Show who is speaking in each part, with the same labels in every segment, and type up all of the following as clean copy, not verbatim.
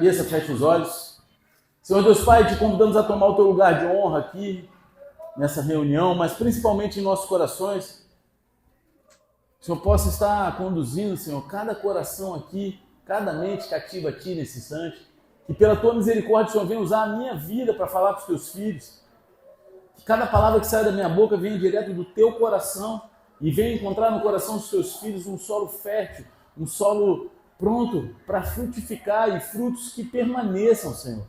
Speaker 1: Desça, feche os olhos. Senhor Deus Pai, te convidamos a tomar o teu lugar de honra aqui, nessa reunião, mas principalmente em nossos corações. O Senhor possa estar conduzindo, Senhor, cada coração aqui, cada mente cativa a Ti nesse instante. Que pela Tua misericórdia, o Senhor venha usar a minha vida para falar para os Teus filhos. Que cada palavra que sai da minha boca venha direto do Teu coração e venha encontrar no coração dos Teus filhos um solo fértil, um solo pronto para frutificar e frutos que permaneçam, Senhor.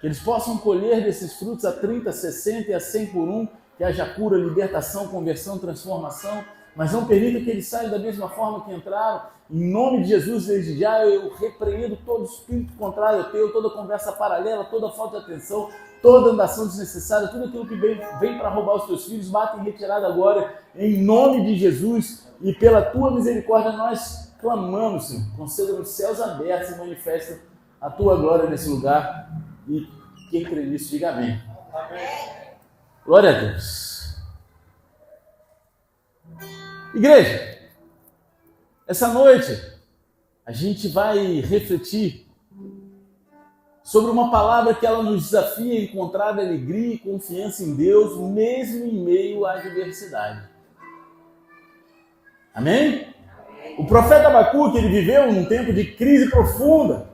Speaker 1: Que eles possam colher desses frutos a 30, 60 e a 100 por um, que haja cura, libertação, conversão, transformação, mas não permita que eles saiam da mesma forma que entraram. Em nome de Jesus, desde já, eu repreendo todo espírito contrário ao teu, toda conversa paralela, toda falta de atenção, toda andação desnecessária, tudo aquilo que vem para roubar os teus filhos, bate em retirada agora, em nome de Jesus, e pela tua misericórdia nós clamamos, Senhor, conceda nos céus abertos e manifesta a tua glória nesse lugar, e quem crê nisso, diga amém. Amém. Glória a Deus. Igreja, essa noite a gente vai refletir sobre uma palavra que ela nos desafia a encontrar alegria e confiança em Deus, mesmo em meio à adversidade. Amém? O profeta Abacuque, ele viveu num tempo de crise profunda.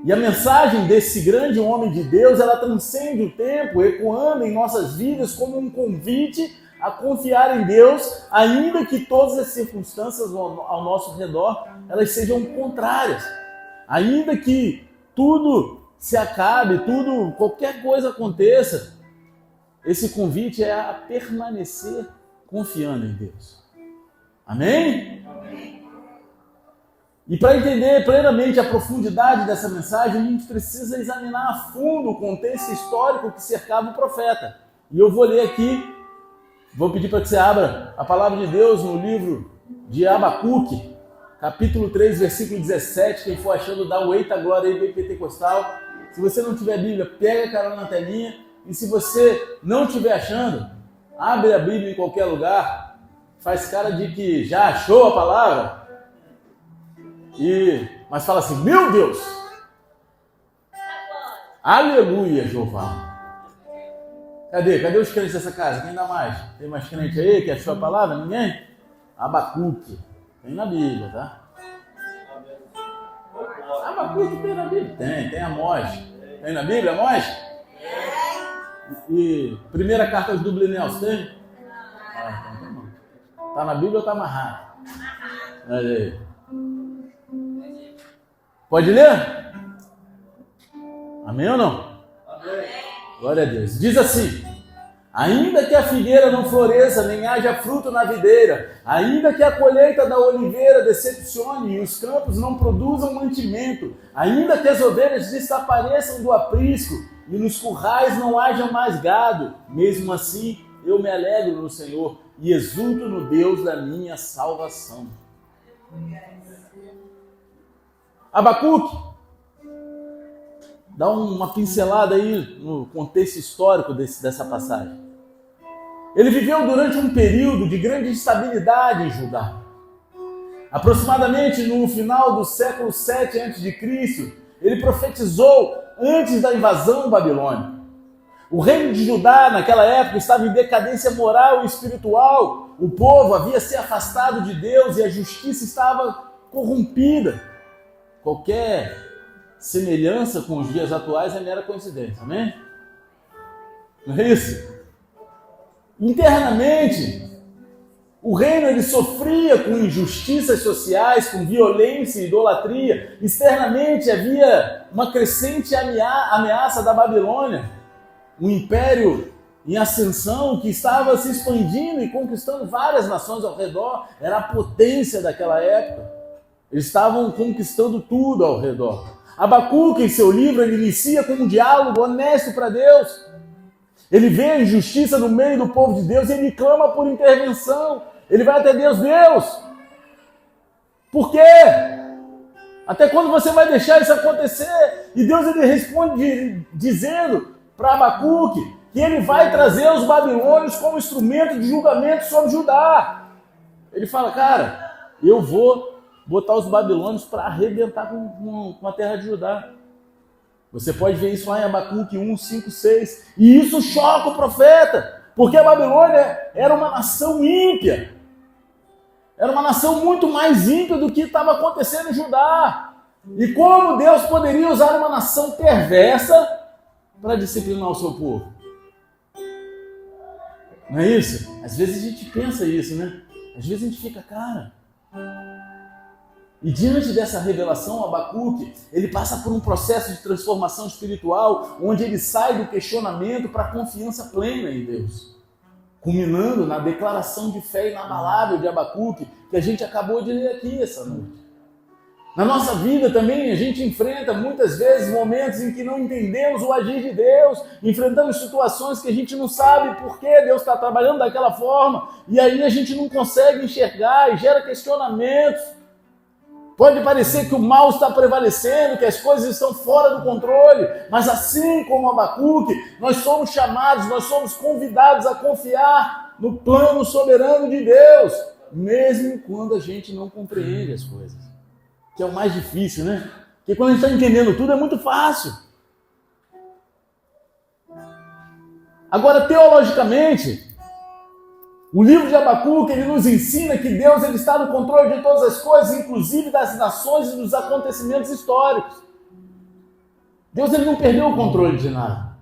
Speaker 1: E a mensagem desse grande homem de Deus, ela transcende o tempo, ecoando em nossas vidas como um convite a confiar em Deus, ainda que todas as circunstâncias ao nosso redor, elas sejam contrárias. Ainda que tudo se acabe, qualquer coisa aconteça, esse convite é a permanecer confiando em Deus. Amém? Amém. E para entender plenamente a profundidade dessa mensagem, a gente precisa examinar a fundo o contexto histórico que cercava o profeta. E eu vou ler aqui, vou pedir para que você abra a palavra de Deus no livro de Abacuque, capítulo 3, versículo 17. Quem for achando, dá o eita glória aí, bem pentecostal. Se você não tiver Bíblia, pega a cara na telinha. E se você não estiver achando, abre a Bíblia em qualquer lugar, faz cara de que já achou a palavra, mas fala assim: meu Deus! Aleluia, Jeová! Cadê os crentes dessa casa? Quem dá mais? Tem mais crente aí que achou a palavra? Ninguém? Abacuque. Tem na Bíblia, tá? Abacuque tem na Bíblia? Tem Amós. Tem na Bíblia, Amós? E primeira carta aos Dublineus, tem? Ah, então não. Tá na Bíblia ou tá amarrado? Olha aí. Pode ler? Amém ou não? Amém. Glória a Deus. Diz assim: ainda que a figueira não floresça, nem haja fruto na videira, ainda que a colheita da oliveira decepcione e os campos não produzam mantimento, ainda que as ovelhas desapareçam do aprisco e nos currais não haja mais gado, mesmo assim eu me alegro no Senhor e exulto no Deus da minha salvação. Abacuque dá uma pincelada aí no contexto histórico dessa passagem. Ele viveu durante um período de grande instabilidade em Judá. Aproximadamente no final do século 7 a.C., ele profetizou antes da invasão babilônica. O reino de Judá, naquela época, estava em decadência moral e espiritual. O povo havia se afastado de Deus e a justiça estava corrompida. Qualquer semelhança com os dias atuais é mera coincidência, amém? Não é isso? Internamente, o reino ele sofria com injustiças sociais, com violência e idolatria. Externamente havia uma crescente ameaça da Babilônia, um império em ascensão que estava se expandindo e conquistando várias nações ao redor. Era a potência daquela época. Eles estavam conquistando tudo ao redor. Abacuque, em seu livro, ele inicia com um diálogo honesto para Deus. Ele vê a injustiça no meio do povo de Deus e ele clama por intervenção. Ele vai até Deus: Deus, por quê? Até quando você vai deixar isso acontecer? E Deus ele responde dizendo para Abacuque que ele vai trazer os babilônios como instrumento de julgamento sobre Judá. Ele fala: cara, eu vou botar os babilônios para arrebentar com a terra de Judá. Você pode ver isso lá em Abacuque 1, 5, 6. E isso choca o profeta, porque a Babilônia era uma nação ímpia. Era uma nação muito mais ímpia do que estava acontecendo em Judá. E como Deus poderia usar uma nação perversa para disciplinar o seu povo? Não é isso? Às vezes a gente pensa isso, né? Às vezes a gente fica, cara... E diante dessa revelação, Abacuque, ele passa por um processo de transformação espiritual, onde ele sai do questionamento para a confiança plena em Deus. Culminando na declaração de fé inabalável de Abacuque, que a gente acabou de ler aqui essa noite. Na nossa vida também a gente enfrenta muitas vezes momentos em que não entendemos o agir de Deus, enfrentamos situações que a gente não sabe por que Deus está trabalhando daquela forma, e aí a gente não consegue enxergar e gera questionamentos. Pode parecer que o mal está prevalecendo, que as coisas estão fora do controle, mas assim como Abacuque, nós somos chamados, nós somos convidados a confiar no plano soberano de Deus, mesmo quando a gente não compreende as coisas. Que é o mais difícil, né? Porque quando a gente está entendendo tudo é muito fácil. Agora, teologicamente, o livro de Abacuque, ele nos ensina que Deus ele está no controle de todas as coisas, inclusive das nações e dos acontecimentos históricos. Deus ele não perdeu o controle de nada.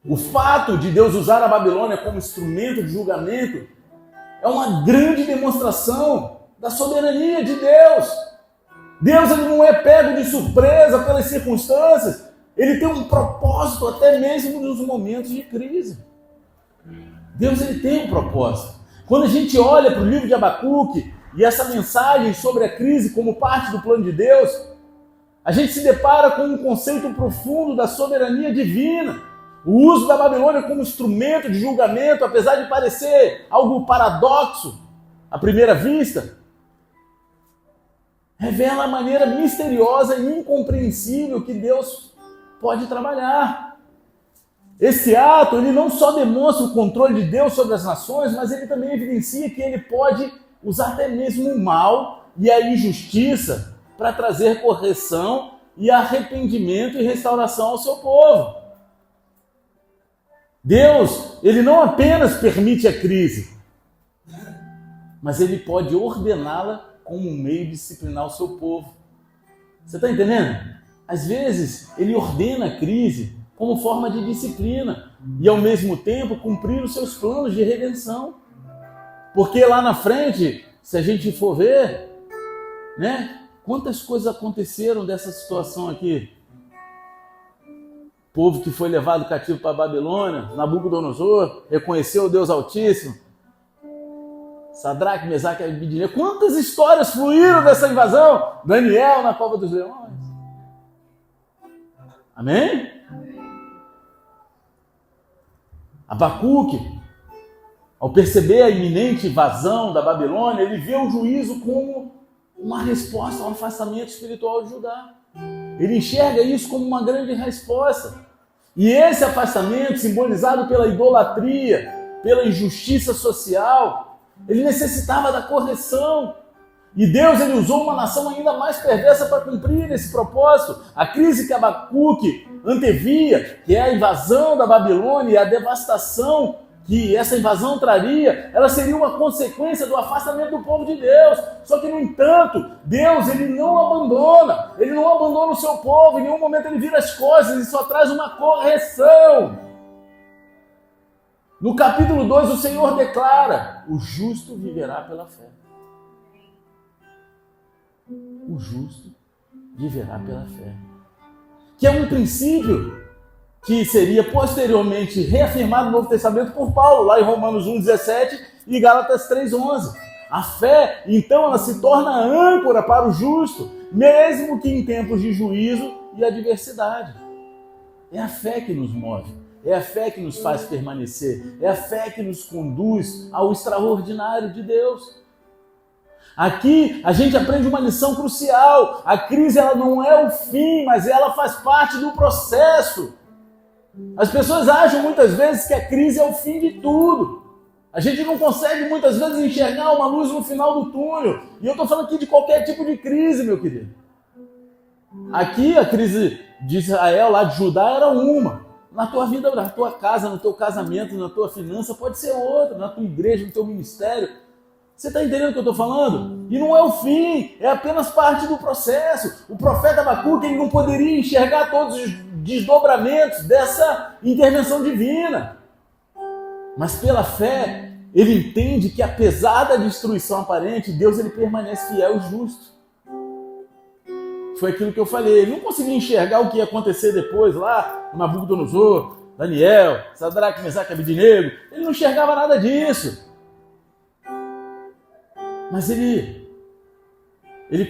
Speaker 1: O fato de Deus usar a Babilônia como instrumento de julgamento é uma grande demonstração da soberania de Deus. Deus ele não é pego de surpresa pelas circunstâncias. Ele tem um propósito até mesmo nos momentos de crise. Deus ele tem um propósito. Quando a gente olha para o livro de Abacuque e essa mensagem sobre a crise como parte do plano de Deus, a gente se depara com um conceito profundo da soberania divina. O uso da Babilônia como instrumento de julgamento, apesar de parecer algo paradoxo à primeira vista, revela a maneira misteriosa e incompreensível que Deus pode trabalhar. Esse ato, ele não só demonstra o controle de Deus sobre as nações, mas ele também evidencia que ele pode usar até mesmo o mal e a injustiça para trazer correção e arrependimento e restauração ao seu povo. Deus, ele não apenas permite a crise, mas ele pode ordená-la como um meio de disciplinar o seu povo. Você está entendendo? Às vezes, ele ordena a crise como forma de disciplina e, ao mesmo tempo, cumprir os seus planos de redenção. Porque lá na frente, se a gente for ver, né, quantas coisas aconteceram dessa situação aqui? O povo que foi levado cativo para a Babilônia, Nabucodonosor, reconheceu o Deus Altíssimo, Sadraque, Mesaque e Abidinego. Quantas histórias fluíram dessa invasão? Daniel na cova dos leões. Amém? Abacuque, ao perceber a iminente invasão da Babilônia, ele vê o juízo como uma resposta ao afastamento espiritual de Judá. Ele enxerga isso como uma grande resposta. E esse afastamento, simbolizado pela idolatria, pela injustiça social, ele necessitava da correção. E Deus ele usou uma nação ainda mais perversa para cumprir esse propósito. A crise que Abacuque antevia, que é a invasão da Babilônia e a devastação que essa invasão traria, ela seria uma consequência do afastamento do povo de Deus. Só que, no entanto, Deus ele não abandona o seu povo, em nenhum momento ele vira as costas, ele só traz uma correção. No capítulo 2, o Senhor declara: o justo viverá pela fé. O justo viverá pela fé. Que é um princípio que seria posteriormente reafirmado no Novo Testamento por Paulo, lá em Romanos 1,17 e Gálatas 3,11. A fé, então, ela se torna âncora para o justo, mesmo que em tempos de juízo e adversidade. É a fé que nos move, é a fé que nos faz permanecer, é a fé que nos conduz ao extraordinário de Deus. Aqui a gente aprende uma lição crucial. A crise ela não é o fim, mas ela faz parte do processo. As pessoas acham muitas vezes que a crise é o fim de tudo. A gente não consegue muitas vezes enxergar uma luz no final do túnel. E eu estou falando aqui de qualquer tipo de crise, meu querido. Aqui a crise de Israel, lá de Judá, era uma. Na tua vida, na tua casa, no teu casamento, na tua finança, pode ser outra. Na tua igreja, no teu ministério. Você está entendendo o que eu estou falando? E não é o fim, é apenas parte do processo. O profeta Abacuque, ele não poderia enxergar todos os desdobramentos dessa intervenção divina. Mas pela fé, ele entende que apesar da destruição aparente, Deus ele permanece fiel e justo. Foi aquilo que eu falei. Ele não conseguia enxergar o que ia acontecer depois lá, no Nabucodonosor, Daniel, Sadraque, Mesaque e Abednego. Ele não enxergava nada disso. Mas ele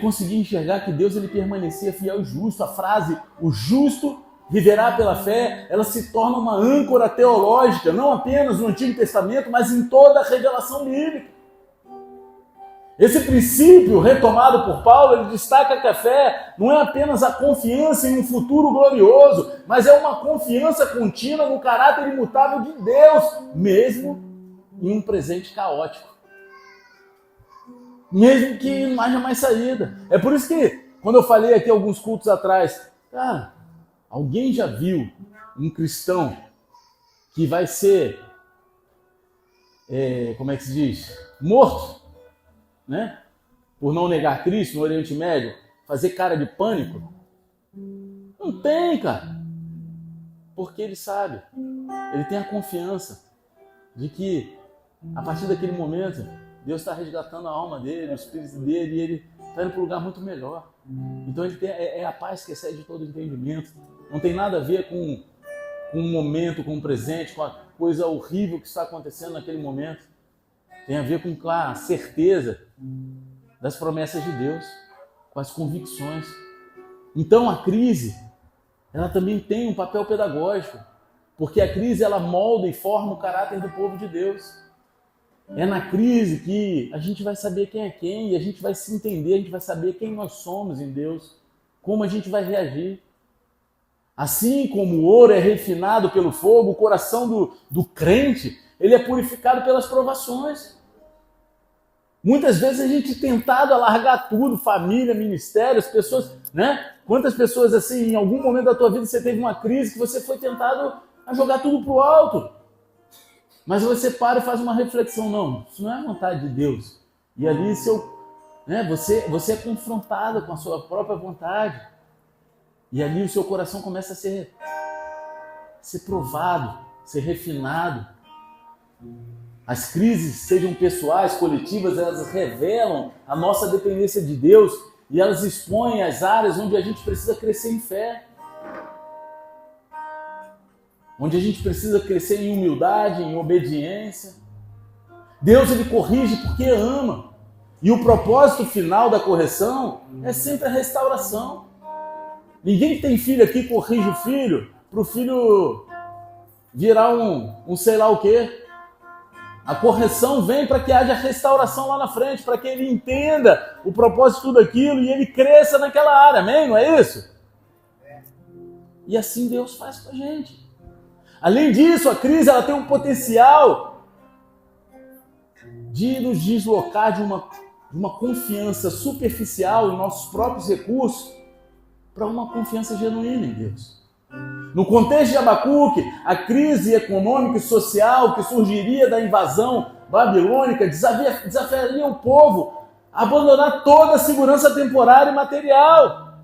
Speaker 1: conseguia enxergar que Deus ele permanecia fiel e justo. A frase, o justo viverá pela fé, ela se torna uma âncora teológica, não apenas no Antigo Testamento, mas em toda a revelação bíblica. Esse princípio retomado por Paulo, ele destaca que a fé não é apenas a confiança em um futuro glorioso, mas é uma confiança contínua no caráter imutável de Deus, mesmo em um presente caótico. Mesmo que não haja mais saída. É por isso que, quando eu falei aqui alguns cultos atrás, cara, alguém já viu um cristão que vai ser, como é que se diz? Morto, né? Por não negar Cristo no Oriente Médio, fazer cara de pânico? Não tem, cara. Porque ele sabe, ele tem a confiança de que, a partir daquele momento, Deus está resgatando a alma dele, o espírito dele, e ele está indo para um lugar muito melhor. Então ele é a paz que excede todo entendimento. Não tem nada a ver com um momento, com um presente, com a coisa horrível que está acontecendo naquele momento. Tem a ver com, claro, a certeza das promessas de Deus, com as convicções. Então a crise, ela também tem um papel pedagógico, porque a crise ela molda e forma o caráter do povo de Deus. É na crise que a gente vai saber quem é quem, e a gente vai se entender, a gente vai saber quem nós somos em Deus, como a gente vai reagir. Assim como o ouro é refinado pelo fogo, o coração do crente, ele é purificado pelas provações. Muitas vezes a gente é tentado a largar tudo, família, ministério, as pessoas, né? Quantas pessoas assim, em algum momento da tua vida você teve uma crise que você foi tentado a jogar tudo pro alto. Mas você para e faz uma reflexão, não, isso não é a vontade de Deus. E ali você é confrontado com a sua própria vontade. E ali o seu coração começa a ser provado, ser refinado. As crises, sejam pessoais, coletivas, elas revelam a nossa dependência de Deus e elas expõem as áreas onde a gente precisa crescer em fé. Onde a gente precisa crescer em humildade, em obediência. Deus ele corrige porque ama. E o propósito final da correção é sempre a restauração. Ninguém que tem filho aqui corrige o filho para o filho virar um sei lá o quê. A correção vem para que haja restauração lá na frente, para que ele entenda o propósito de tudo aquilo e ele cresça naquela área, amém? Não é isso? E assim Deus faz com a gente. Além disso, a crise ela tem um potencial de nos deslocar de uma confiança superficial em nossos próprios recursos para uma confiança genuína em Deus. No contexto de Abacuque, a crise econômica e social que surgiria da invasão babilônica desafiaria o povo a abandonar toda a segurança temporária e material,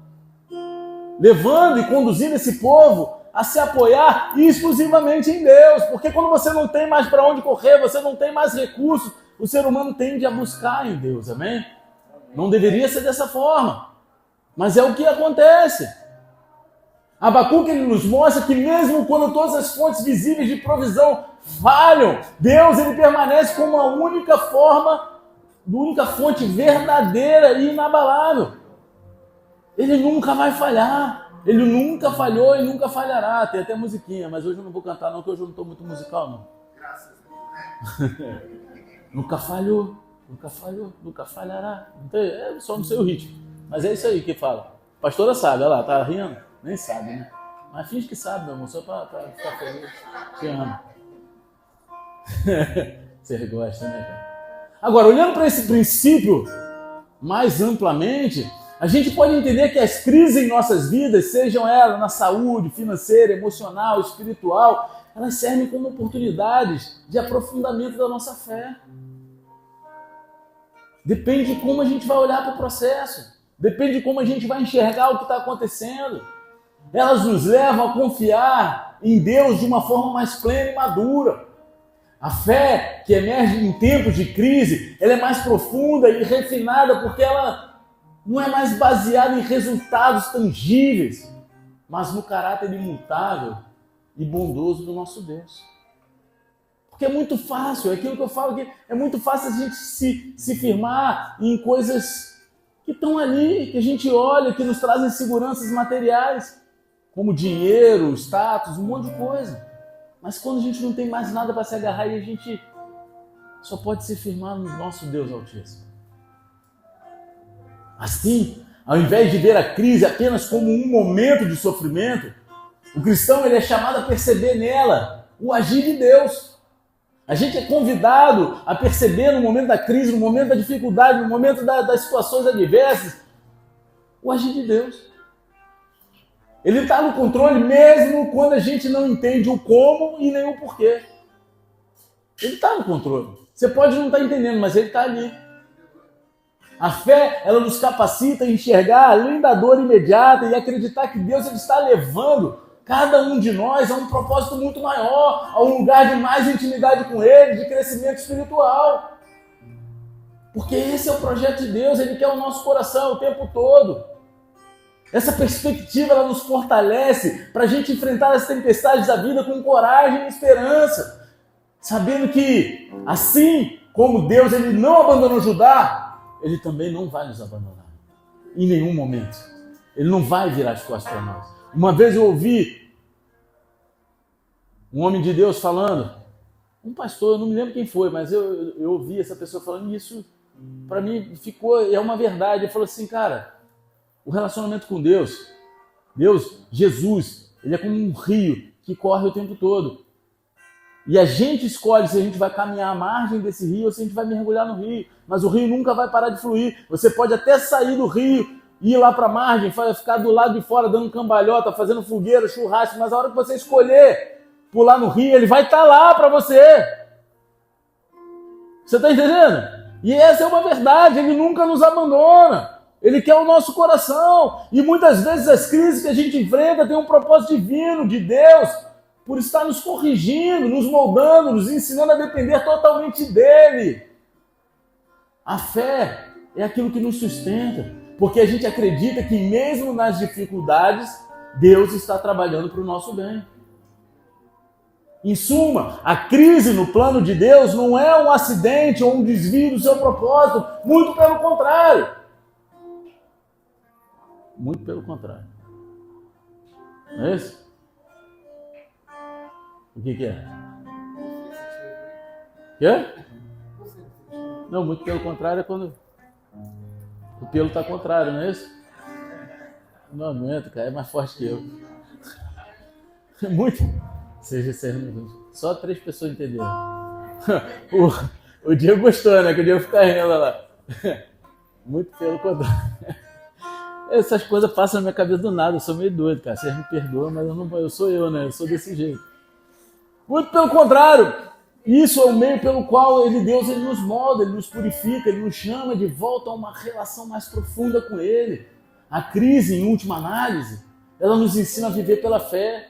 Speaker 1: levando e conduzindo esse povo a se apoiar exclusivamente em Deus, porque quando você não tem mais para onde correr, você não tem mais recursos, o ser humano tende a buscar em Deus, amém? Não deveria ser dessa forma, mas é o que acontece. Abacuque ele nos mostra que mesmo quando todas as fontes visíveis de provisão falham, Deus ele permanece como a única fonte verdadeira e inabalável. Ele nunca vai falhar. Ele nunca falhou e nunca falhará. Tem até musiquinha, mas hoje eu não vou cantar não, porque hoje eu não estou muito musical não. Graças a Deus. Nunca falhou, nunca falhará. Eu só não sei o ritmo. Mas é isso aí que fala. A pastora sabe, olha lá, tá rindo? Nem sabe, né? Mas finge que sabe, meu amor, só para ficar feliz. Te amo. Você gosta, né, cara? Agora, olhando para esse princípio mais amplamente, a gente pode entender que as crises em nossas vidas, sejam elas na saúde, financeira, emocional, espiritual, elas servem como oportunidades de aprofundamento da nossa fé. Depende de como a gente vai olhar para o processo. Depende de como a gente vai enxergar o que está acontecendo. Elas nos levam a confiar em Deus de uma forma mais plena e madura. A fé que emerge em tempos de crise, ela é mais profunda e refinada porque ela não é mais baseada em resultados tangíveis, mas no caráter imutável e bondoso do nosso Deus. Porque é muito fácil, é aquilo que eu falo, que é muito fácil a gente se firmar em coisas que estão ali, que a gente olha, que nos trazem seguranças materiais, como dinheiro, status, um monte de coisa. Mas quando a gente não tem mais nada para se agarrar, e a gente só pode se firmar no nosso Deus Altíssimo. Assim, ao invés de ver a crise apenas como um momento de sofrimento, o cristão ele é chamado a perceber nela o agir de Deus. A gente é convidado a perceber no momento da crise, no momento da dificuldade, no momento das situações adversas, o agir de Deus. Ele está no controle mesmo quando a gente não entende o como e nem o porquê. Ele está no controle. Você pode não estar entendendo, mas ele está ali. A fé, ela nos capacita a enxergar além da dor imediata e acreditar que Deus ele está levando cada um de nós a um propósito muito maior, a um lugar de mais intimidade com Ele, de crescimento espiritual. Porque esse é o projeto de Deus, Ele quer o nosso coração o tempo todo. Essa perspectiva ela nos fortalece para a gente enfrentar as tempestades da vida com coragem e esperança, sabendo que, assim como Deus ele não abandonou Judá, Ele também não vai nos abandonar, em nenhum momento. Ele não vai virar as costas para nós. Uma vez eu ouvi um homem de Deus falando, um pastor, eu não me lembro quem foi, mas eu ouvi essa pessoa falando isso, para mim ficou, é uma verdade. Ele falou assim, cara, o relacionamento com Deus, Jesus, ele é como um rio que corre o tempo todo. E a gente escolhe se a gente vai caminhar à margem desse rio ou se a gente vai mergulhar no rio. Mas o rio nunca vai parar de fluir. Você pode até sair do rio, ir lá para a margem, ficar do lado de fora dando cambalhota, fazendo fogueira, churrasco, mas a hora que você escolher pular no rio, ele vai estar lá para você. Você está entendendo? E essa é uma verdade, ele nunca nos abandona. Ele quer o nosso coração. E muitas vezes as crises que a gente enfrenta têm um propósito divino, de Deus, por estar nos corrigindo, nos moldando, nos ensinando a depender totalmente dEle. A fé é aquilo que nos sustenta, porque a gente acredita que mesmo nas dificuldades, Deus está trabalhando para o nosso bem. Em suma, a crise no plano de Deus não é um acidente ou um desvio do seu propósito, muito pelo contrário. Muito pelo contrário. Não é isso? O que é? Quê? Não, muito pelo contrário é quando o pelo está contrário, não é isso? Não aguento, cara, é mais forte que eu. Muito. Só 3 pessoas entenderam. O Diego gostou, né? Que o Diego fica rindo lá. Muito pelo contrário. Essas coisas passam na minha cabeça do nada, eu sou meio doido, cara. Vocês me perdoam, mas eu sou eu, né? Eu sou desse jeito. Muito pelo contrário, isso é o meio pelo qual Deus ele nos molda, Ele nos purifica, Ele nos chama de volta a uma relação mais profunda com Ele. A crise, em última análise, ela nos ensina a viver pela fé,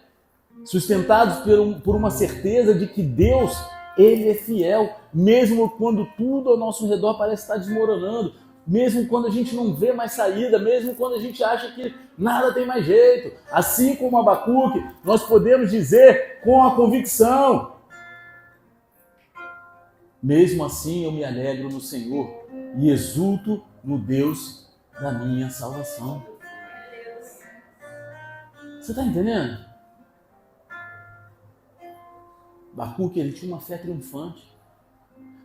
Speaker 1: sustentados por uma certeza de que Deus, Ele é fiel, mesmo quando tudo ao nosso redor parece estar desmoronando, mesmo quando a gente não vê mais saída, mesmo quando a gente acha que nada tem mais jeito. Assim como Abacuque, nós podemos dizer com a convicção: mesmo assim eu me alegro no Senhor e exulto no Deus da minha salvação. Você está entendendo? Abacuque, ele tinha uma fé triunfante.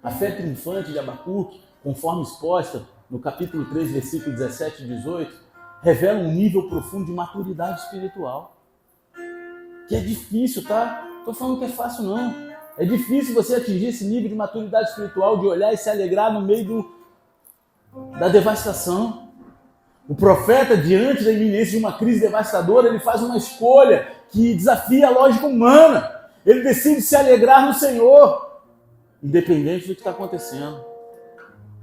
Speaker 1: A fé triunfante de Abacuque, conforme exposta no capítulo 3, versículo 17 e 18, revela um nível profundo de maturidade espiritual. Que é difícil, tá? Não estou falando que é fácil, não. É difícil você atingir esse nível de maturidade espiritual, de olhar e se alegrar no meio da devastação. O profeta, diante da iminência de uma crise devastadora, ele faz uma escolha que desafia a lógica humana. Ele decide se alegrar no Senhor, independente do que está acontecendo,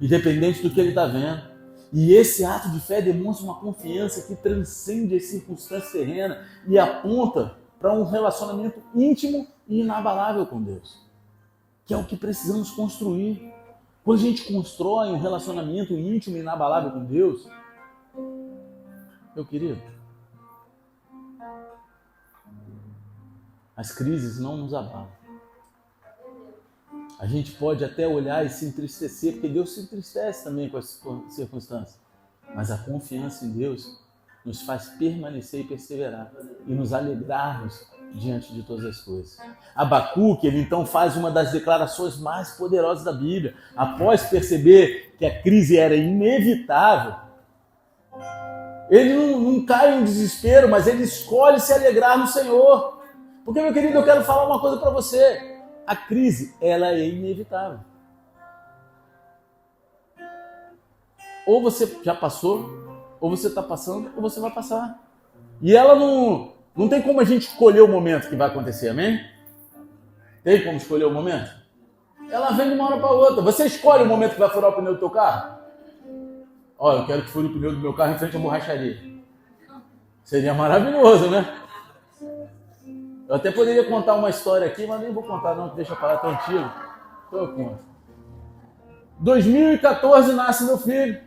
Speaker 1: independente do que ele está vendo. E esse ato de fé demonstra uma confiança que transcende as circunstâncias terrenas e aponta para um relacionamento íntimo e inabalável com Deus, que é o que precisamos construir. Quando a gente constrói um relacionamento íntimo e inabalável com Deus, meu querido, as crises não nos abalam. A gente pode até olhar e se entristecer, porque Deus se entristece também com as circunstâncias. Mas a confiança em Deus nos faz permanecer e perseverar e nos alegrarmos diante de todas as coisas. Abacuque, ele então faz uma das declarações mais poderosas da Bíblia. Após perceber que a crise era inevitável, ele não cai em desespero, mas ele escolhe se alegrar no Senhor. Porque, meu querido, eu quero falar uma coisa para você. A crise, ela é inevitável. Ou você já passou, ou você está passando, ou você vai passar. E ela não tem como a gente escolher o momento que vai acontecer, amém? Tem como escolher o momento? Ela vem de uma hora para outra. Você escolhe o momento que vai furar o pneu do teu carro? Olha, eu quero que fure o pneu do meu carro em frente à borracharia. Seria maravilhoso, né? Eu até poderia contar uma história aqui, mas nem vou contar não, que deixa parar, tão antigo. Então eu conto. 2014 nasce meu filho.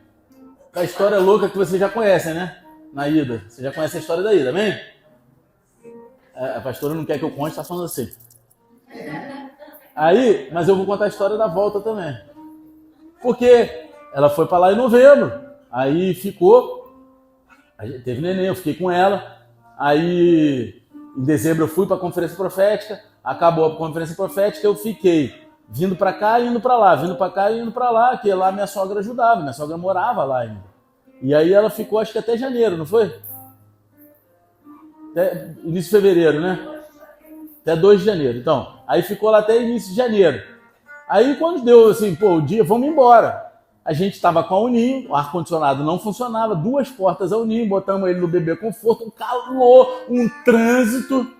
Speaker 1: A história louca que vocês já conhecem, né? Na ida. Você já conhece a história da ida, amém? A pastora não quer que eu conte, está falando assim. Aí, mas eu vou contar a história da volta também. Porque ela foi para lá em novembro. Aí ficou. Teve neném, eu fiquei com ela. Aí, em dezembro, eu fui para a conferência profética. Acabou a conferência profética, eu fiquei vindo para cá e indo para lá. Vindo para cá e indo para lá, que lá minha sogra ajudava. Minha sogra morava lá ainda. E aí ela ficou, acho que até janeiro, não foi? Até início de fevereiro, né? Até 2 de janeiro. Então, aí ficou lá até início de janeiro. Aí quando deu assim, pô, o dia, vamos embora. A gente estava com a Uninho, o ar-condicionado não funcionava, 2 portas a Uninho, botamos ele no bebê conforto, um calor, um trânsito.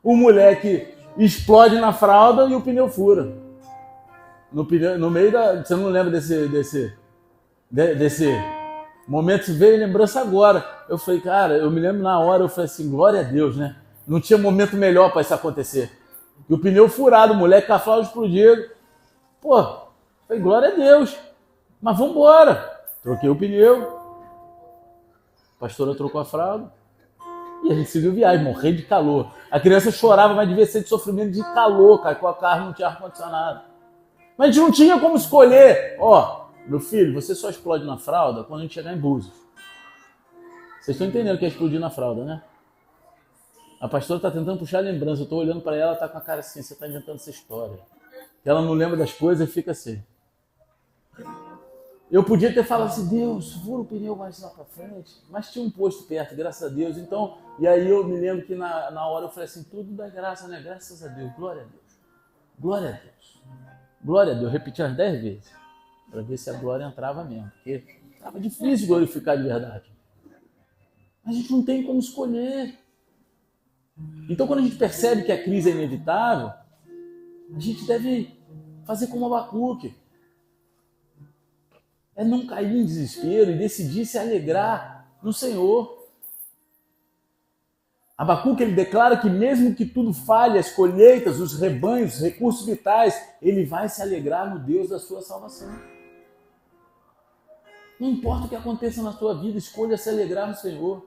Speaker 1: O moleque explode na fralda e o pneu fura. No meio da... Você não lembra desse momento? Veio lembrança agora. Eu falei, cara, eu me lembro na hora, eu falei assim, glória a Deus, né? Não tinha momento melhor para isso acontecer. E o pneu furado, o moleque com a fralda explodindo. Pô, falei, glória a Deus. Mas vamos embora. Troquei o pneu. A pastora trocou a fralda. E a gente seguiu viagem, morrendo de calor. A criança chorava, mas devia ser de sofrimento de calor, cara, com a carro não tinha ar-condicionado. Mas a gente não tinha como escolher. Ó, meu filho, você só explode na fralda quando a gente chegar em Búzios. Vocês estão entendendo o que é explodir na fralda, né? A pastora está tentando puxar a lembrança. Eu estou olhando para ela, ela está com a cara assim, você está inventando essa história. Ela não lembra das coisas e fica assim. Eu podia ter falado assim, Deus, fura o pneu mais lá para frente. Mas tinha um posto perto, graças a Deus. Então, e aí eu me lembro que na hora eu falei assim, tudo dá graça, né? Graças a Deus, glória a Deus. Glória a Deus. Glória a Deus. Eu repeti umas 10 vezes. Para ver se a glória entrava mesmo. Porque estava difícil glorificar de verdade. A gente não tem como escolher. Então, quando a gente percebe que a crise é inevitável, a gente deve fazer como Abacuque. É não cair em desespero e decidir se alegrar no Senhor. Abacuque, ele declara que mesmo que tudo falhe, as colheitas, os rebanhos, os recursos vitais, ele vai se alegrar no Deus da sua salvação. Não importa o que aconteça na tua vida, escolha se alegrar no Senhor.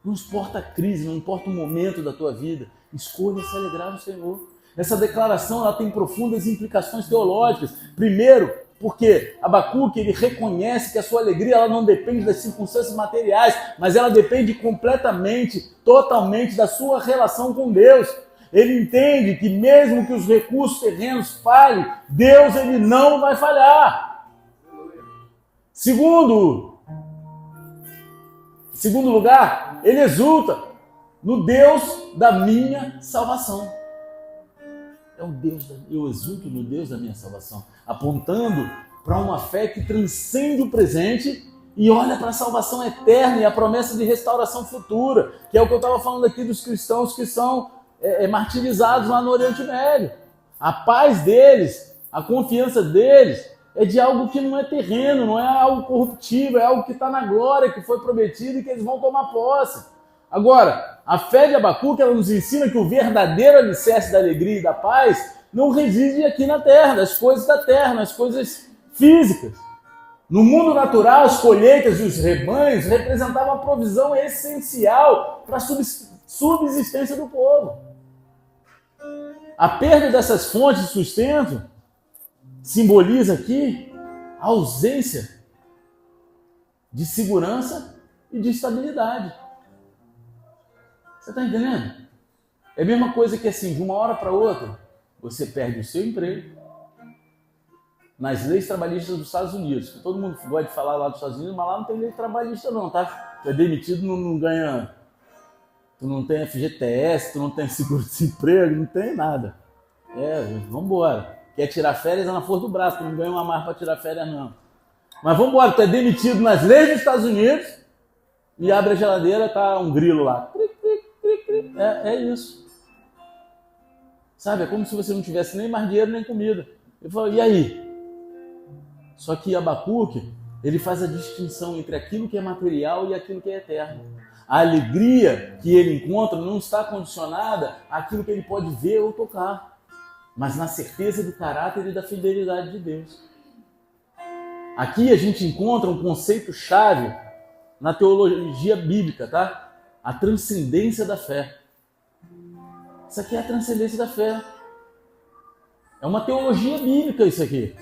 Speaker 1: Não importa a crise, não importa o momento da tua vida, escolha se alegrar no Senhor. Essa declaração ela tem profundas implicações teológicas. Primeiro, porque Abacuque ele reconhece que a sua alegria ela não depende das circunstâncias materiais, mas ela depende completamente, totalmente da sua relação com Deus. Ele entende que mesmo que os recursos terrenos falhem, Deus ele não vai falhar. Segundo lugar, ele exulta no Deus da minha salvação. é o Deus, eu exulto no Deus da minha salvação, apontando para uma fé que transcende o presente e olha para a salvação eterna e a promessa de restauração futura, que é o que eu estava falando aqui dos cristãos que são martirizados lá no Oriente Médio. A paz deles, a confiança deles é de algo que não é terreno, não é algo corruptível, é algo que está na glória, que foi prometido e que eles vão tomar posse. Agora, a fé de Abacuque, ela nos ensina que o verdadeiro alicerce da alegria e da paz não reside aqui na terra, nas coisas da terra, nas coisas físicas. No mundo natural, as colheitas e os rebanhos representavam a provisão essencial para a subsistência do povo. A perda dessas fontes de sustento simboliza aqui a ausência de segurança e de estabilidade. Você está entendendo? É a mesma coisa que assim, de uma hora para outra, você perde o seu emprego. Nas leis trabalhistas dos Estados Unidos, que todo mundo gosta de falar lá dos Estados Unidos, mas lá não tem lei trabalhista não, tá? Tu é demitido, não ganha, tu não tem FGTS, tu não tem seguro-desemprego, não tem nada. Vambora. Quer tirar férias é na força do braço, tu não ganha uma marca para tirar férias não. Mas vambora, tu é demitido nas leis dos Estados Unidos e abre a geladeira, tá um grilo lá. É isso. Sabe, é como se você não tivesse nem mais dinheiro nem comida. Eu falo, e aí? Só que Abacuque, ele faz a distinção entre aquilo que é material e aquilo que é eterno. A alegria que ele encontra não está condicionada àquilo que ele pode ver ou tocar, mas na certeza do caráter e da fidelidade de Deus. Aqui a gente encontra um conceito-chave na teologia bíblica, tá? A transcendência da fé. Isso aqui é a transcendência da fé. É uma teologia bíblica isso aqui.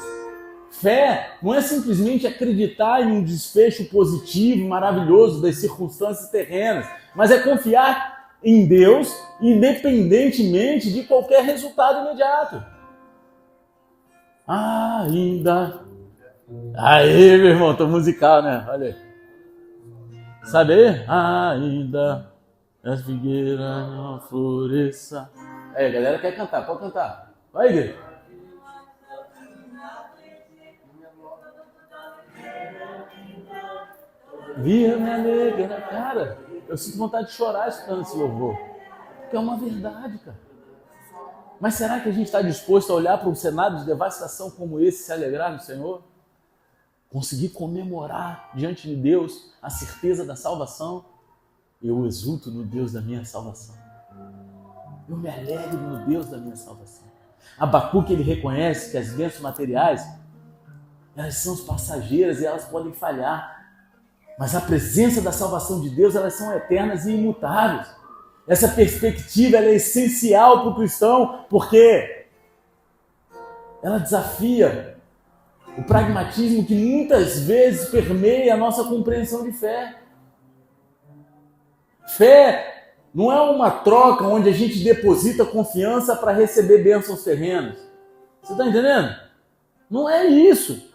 Speaker 1: Fé não é simplesmente acreditar em um desfecho positivo, maravilhoso das circunstâncias terrenas, mas é confiar em Deus independentemente de qualquer resultado imediato. Ainda. Aí, meu irmão, tô musical, né? Olha aí. Sabe aí? Ainda as figueiras não floresçam. Aí, a galera quer cantar, pode cantar. Vai, igreja. Via me alegra, cara, eu sinto vontade de chorar escutando esse louvor, porque é uma verdade, cara. Mas será que a gente está disposto a olhar para um cenário de devastação como esse e se alegrar no Senhor? Conseguir comemorar diante de Deus a certeza da salvação? Eu exulto no Deus da minha salvação. Eu me alegro no Deus da minha salvação. Abacuque, ele reconhece que as bênçãos materiais, elas são passageiras e elas podem falhar. Mas a presença da salvação de Deus, elas são eternas e imutáveis. Essa perspectiva ela é essencial para o cristão, porque ela desafia o pragmatismo que muitas vezes permeia a nossa compreensão de fé. Fé não é uma troca onde a gente deposita confiança para receber bênçãos terrenas. Você está entendendo? Não é isso.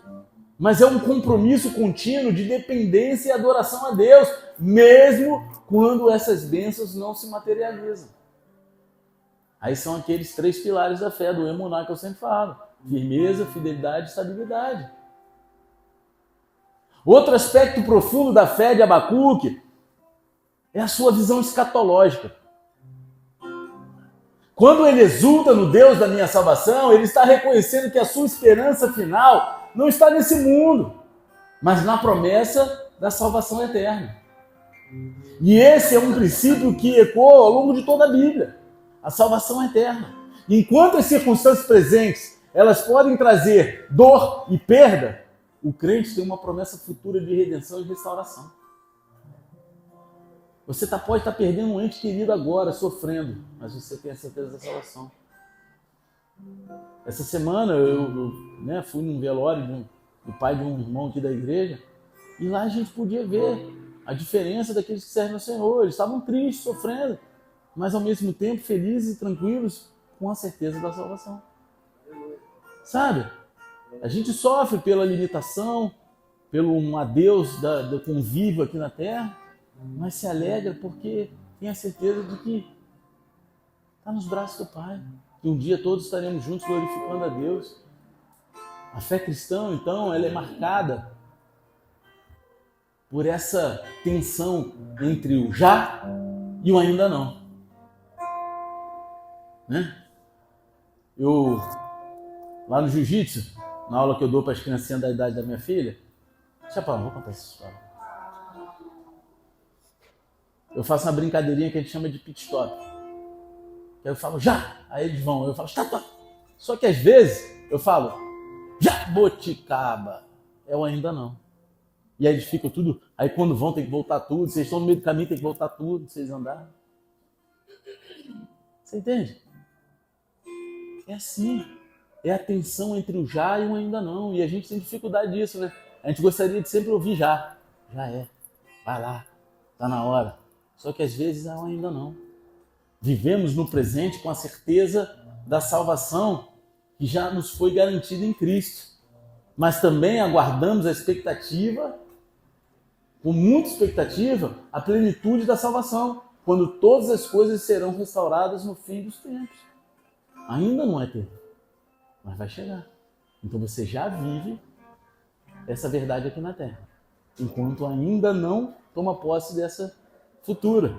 Speaker 1: Mas é um compromisso contínuo de dependência e adoração a Deus, mesmo quando essas bênçãos não se materializam. Aí são aqueles 3 pilares da fé, do emuná que eu sempre falo: firmeza, fidelidade e estabilidade. Outro aspecto profundo da fé de Abacuque é a sua visão escatológica. Quando ele exulta no Deus da minha salvação, ele está reconhecendo que a sua esperança final não está nesse mundo, mas na promessa da salvação eterna. E esse é um princípio que ecoa ao longo de toda a Bíblia, a salvação eterna. Enquanto as circunstâncias presentes, elas podem trazer dor e perda, o crente tem uma promessa futura de redenção e restauração. Você pode estar perdendo um ente querido agora, sofrendo, mas você tem a certeza da salvação. Essa semana eu fui num velório do pai de um irmão aqui da igreja, e lá a gente podia ver a diferença daqueles que servem ao Senhor. Eles estavam tristes, sofrendo, mas ao mesmo tempo felizes e tranquilos com a certeza da salvação. Sabe? A gente sofre pela limitação, pelo um adeus do convívio aqui na terra, mas se alegra porque tem a certeza de que está nos braços do Pai. que um dia todos estaremos juntos glorificando a Deus. A fé cristã, então, ela é marcada por essa tensão entre o já e o ainda não. Né? Eu, lá no jiu-jitsu, na aula que eu dou para as criancinhas da idade da minha filha, deixa eu falar, vou contar essa história. Eu faço uma brincadeirinha que a gente chama de pit stop. Eu falo, já! Aí eles vão, eu falo, está. Só que às vezes eu falo, jaboticaba. É o ainda não. E aí eles ficam tudo, aí quando vão tem que voltar tudo, vocês estão no meio do caminho, tem que voltar tudo, vocês andarem. Você entende? É assim. É a tensão entre o já e o ainda não. E a gente tem dificuldade disso, né? A gente gostaria de sempre ouvir já. Já é. Vai lá. Tá na hora. Só que às vezes é o ainda não. Vivemos no presente com a certeza da salvação que já nos foi garantida em Cristo. Mas também aguardamos a expectativa, com muita expectativa, a plenitude da salvação, quando todas as coisas serão restauradas no fim dos tempos. Ainda não é tempo, mas vai chegar. Então você já vive essa verdade aqui na Terra, enquanto ainda não toma posse dessa futura.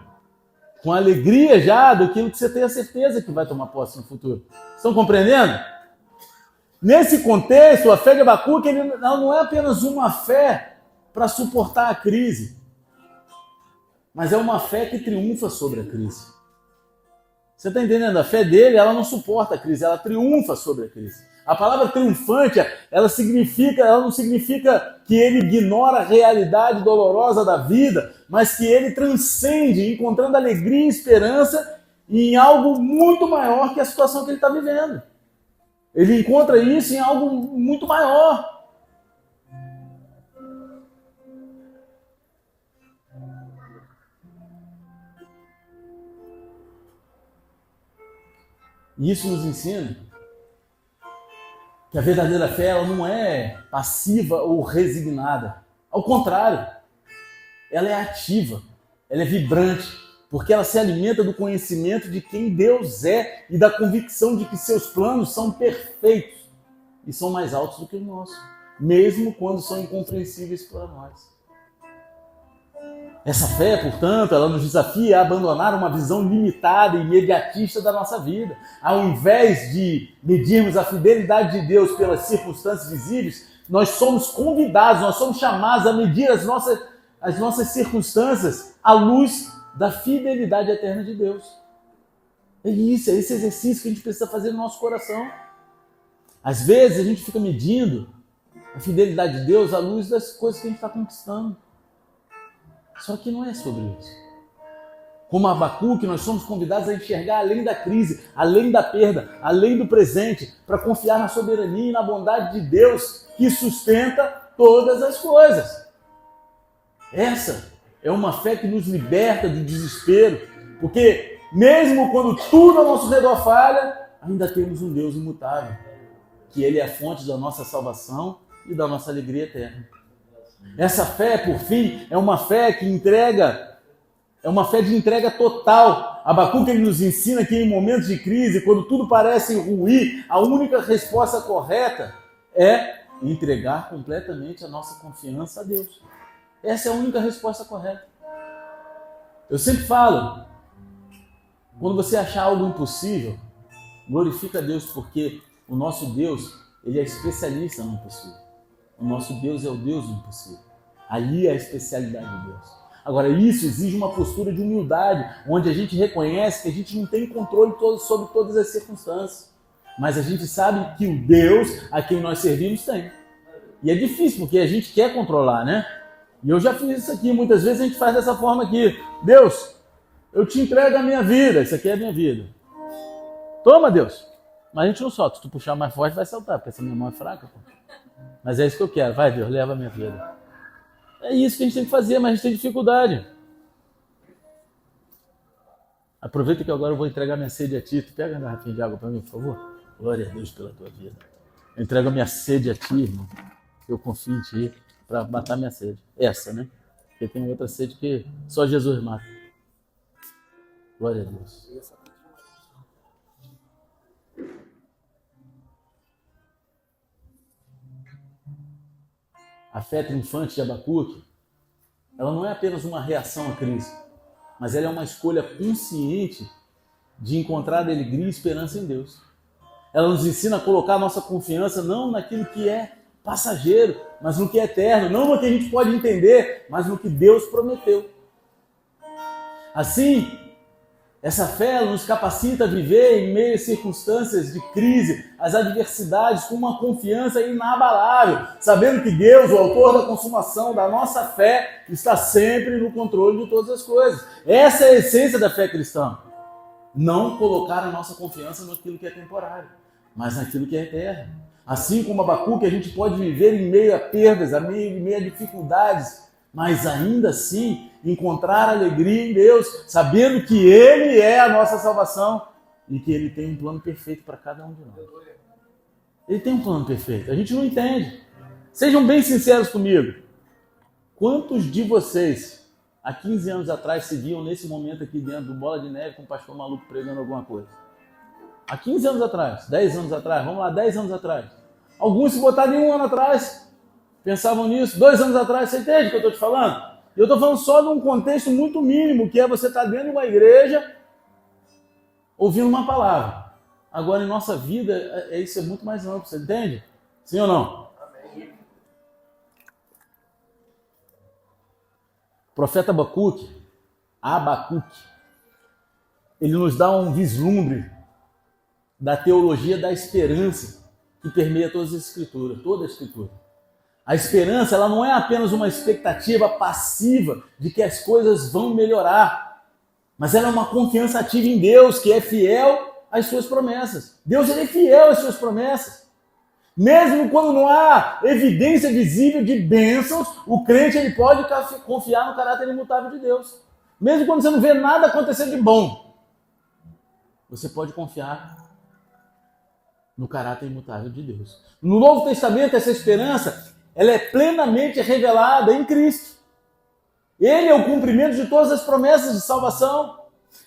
Speaker 1: Com alegria já daquilo que você tem a certeza que vai tomar posse no futuro. Estão compreendendo? Nesse contexto, a fé de Abacuque não é apenas uma fé para suportar a crise, mas é uma fé que triunfa sobre a crise. Você está entendendo? A fé dele, ela não suporta a crise, ela triunfa sobre a crise. A palavra triunfante, ela não significa que ele ignora a realidade dolorosa da vida, mas que ele transcende, encontrando alegria e esperança em algo muito maior que a situação que ele está vivendo. Ele encontra isso em algo muito maior. E isso nos ensina que a verdadeira fé ela não é passiva ou resignada. Ao contrário, ela é ativa, ela é vibrante, porque ela se alimenta do conhecimento de quem Deus é e da convicção de que seus planos são perfeitos e são mais altos do que os nossos, mesmo quando são incompreensíveis para nós. Essa fé, portanto, ela nos desafia a abandonar uma visão limitada e imediatista da nossa vida. Ao invés de medirmos a fidelidade de Deus pelas circunstâncias visíveis, nós somos convidados, nós somos chamados a medir as nossas circunstâncias à luz da fidelidade eterna de Deus. É isso, é esse exercício que a gente precisa fazer no nosso coração. Às vezes a gente fica medindo a fidelidade de Deus à luz das coisas que a gente está conquistando. Só que não é sobre isso. Como Abacuque, nós somos convidados a enxergar além da crise, além da perda, além do presente, para confiar na soberania e na bondade de Deus que sustenta todas as coisas. Essa é uma fé que nos liberta do desespero, porque mesmo quando tudo ao nosso redor falha, ainda temos um Deus imutável, que Ele é a fonte da nossa salvação e da nossa alegria eterna. Essa fé, por fim, é uma fé de entrega total. Abacuque ele nos ensina que em momentos de crise, quando tudo parece ruir, a única resposta correta é entregar completamente a nossa confiança a Deus. Essa é a única resposta correta. Eu sempre falo, quando você achar algo impossível, glorifica a Deus, porque o nosso Deus, ele é especialista no impossível. O nosso Deus é o Deus do impossível. Ali é a especialidade de Deus. Agora, isso exige uma postura de humildade, onde a gente reconhece que a gente não tem controle sobre todas as circunstâncias. Mas a gente sabe que o Deus a quem nós servimos tem. E é difícil, porque a gente quer controlar, né? E eu já fiz isso aqui. Muitas vezes a gente faz dessa forma aqui. Deus, eu te entrego a minha vida. Isso aqui é a minha vida. Toma, Deus. Mas a gente não solta. Se tu puxar mais forte, vai saltar, porque essa minha mão é fraca, pô. Mas é isso que eu quero. Vai, Deus, leva a minha vida. É isso que a gente tem que fazer, mas a gente tem dificuldade. Aproveita que agora eu vou entregar minha sede a ti. Tu pega a garrafinha de água para mim, por favor? Glória a Deus pela tua vida. Eu entrego a minha sede a ti, irmão. Eu confio em ti para matar minha sede. Essa, né? Porque tem outra sede que só Jesus mata. Glória a Deus. fé triunfante de Abacuque, ela não é apenas uma reação à crise, mas ela é uma escolha consciente de encontrar alegria e esperança em Deus. Ela nos ensina a colocar nossa confiança não naquilo que é passageiro, mas no que é eterno, não no que a gente pode entender, mas no que Deus prometeu. Assim, essa fé nos capacita a viver em meio a circunstâncias de crise, as adversidades, com uma confiança inabalável, sabendo que Deus, o autor da consumação da nossa fé, está sempre no controle de todas as coisas. Essa é a essência da fé cristã. Não colocar a nossa confiança naquilo que é temporário, mas naquilo que é eterno. Assim como Abacuque, a gente pode viver em meio a perdas, em meio a dificuldades, mas ainda assim encontrar alegria em Deus, sabendo que Ele é a nossa salvação e que Ele tem um plano perfeito para cada um de nós. Ele tem um plano perfeito, a gente não entende. Sejam bem sinceros comigo. Quantos de vocês, há 15 anos atrás, se viam nesse momento aqui dentro do Bola de Neve com o pastor maluco pregando alguma coisa? Há 15 anos atrás, 10 anos atrás, vamos lá, 10 anos atrás. Alguns se botaram em um ano atrás, pensavam nisso, 2 anos atrás, você entende o que eu estou te falando? Eu estou falando só de um contexto muito mínimo, que é você estar dentro de uma igreja, ouvindo uma palavra. Agora, em nossa vida, isso é muito mais amplo, você entende? Sim ou não? Amém. O profeta Abacuque, ele nos dá um vislumbre da teologia da esperança que permeia todas as escrituras, toda a escritura. A esperança, ela não é apenas uma expectativa passiva de que as coisas vão melhorar, mas ela é uma confiança ativa em Deus, que é fiel às suas promessas. Deus, ele é fiel às suas promessas. Mesmo quando não há evidência visível de bênçãos, o crente ele pode confiar no caráter imutável de Deus. Mesmo quando você não vê nada acontecer de bom, você pode confiar no caráter imutável de Deus. No Novo Testamento, essa esperança, ela é plenamente revelada em Cristo. Ele é o cumprimento de todas as promessas de salvação.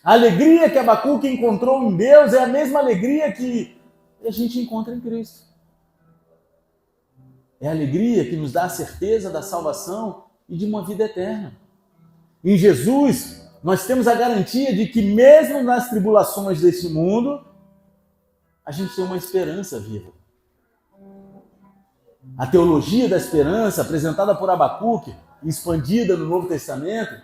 Speaker 1: A alegria que Abacuque encontrou em Deus é a mesma alegria que a gente encontra em Cristo. É a alegria que nos dá a certeza da salvação e de uma vida eterna. Em Jesus, nós temos a garantia de que mesmo nas tribulações deste mundo, a gente tem uma esperança viva. A teologia da esperança, apresentada por Abacuque e expandida no Novo Testamento,